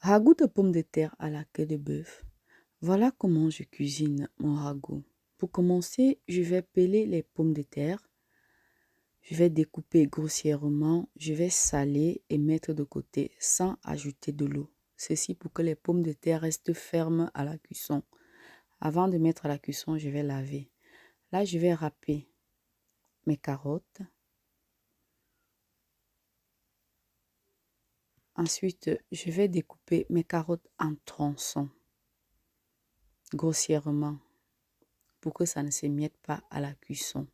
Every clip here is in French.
Ragoût de pommes de terre à la queue de bœuf. Voilà comment je cuisine mon ragoût. Pour commencer, je vais peler les pommes de terre. Je vais découper grossièrement. Je vais saler et mettre de côté sans ajouter de l'eau. Ceci pour que les pommes de terre restent fermes à la cuisson. Avant de mettre à la cuisson, je vais laver. Là, je vais râper mes carottes. Ensuite, je vais découper mes carottes en tronçons, grossièrement, pour que ça ne s'émiette pas à la cuisson.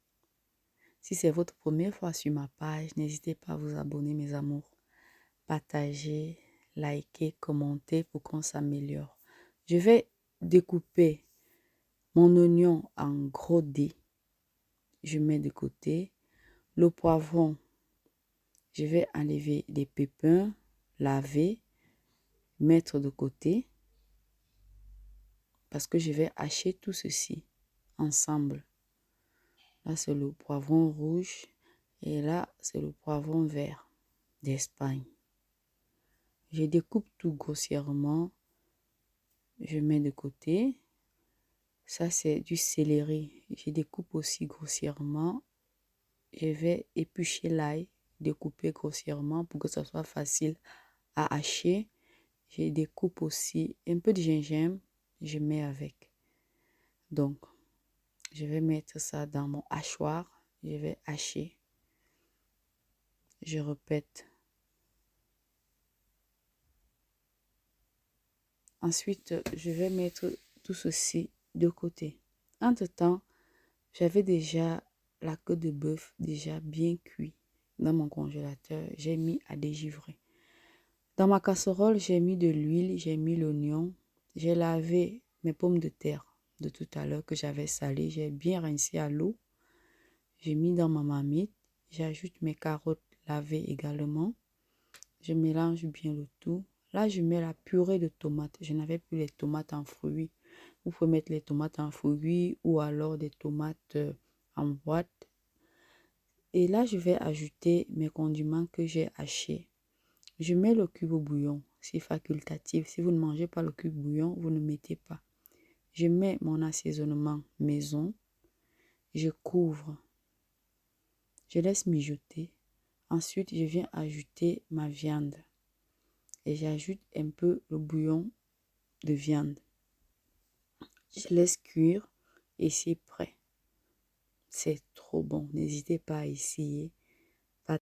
Si c'est votre première fois sur ma page, n'hésitez pas à vous abonner, mes amours. Partagez, likez, commentez pour qu'on s'améliore. Je vais découper mon oignon en gros dés. Je mets de côté. Le poivron, je vais enlever les pépins, laver, mettre de côté. Parce que je vais hacher tout ceci ensemble. Là, c'est le poivron rouge et là, c'est le poivron vert d'Espagne. Je découpe tout grossièrement. Je mets de côté. Ça, c'est du céleri. Je découpe aussi grossièrement. Je vais éplucher l'ail, découper grossièrement pour que ça soit facile à hacher. Je découpe aussi un peu de gingembre. Je mets avec. Donc, je vais mettre ça dans mon hachoir. Je vais hacher. Je répète. Ensuite, je vais mettre tout ceci de côté. Entre-temps, j'avais déjà la queue de bœuf déjà bien cuit dans mon congélateur. J'ai mis à dégivrer. Dans ma casserole, j'ai mis de l'huile, j'ai mis l'oignon. J'ai lavé mes pommes de terre de tout à l'heure que j'avais salées. J'ai bien rincé à l'eau. J'ai mis dans ma marmite. J'ajoute mes carottes lavées également. Je mélange bien le tout. Là, je mets la purée de tomates. Je n'avais plus les tomates en fruits. Vous pouvez mettre les tomates en fruits ou alors des tomates en boîte. Et là, je vais ajouter mes condiments que j'ai hachés. Je mets le cube au bouillon. C'est facultatif. Si vous ne mangez pas le cube bouillon, vous ne mettez pas. Je mets mon assaisonnement maison. Je couvre. Je laisse mijoter. Ensuite, je viens ajouter ma viande. Et j'ajoute un peu le bouillon de viande. Je laisse cuire et c'est prêt. C'est trop bon. N'hésitez pas à essayer.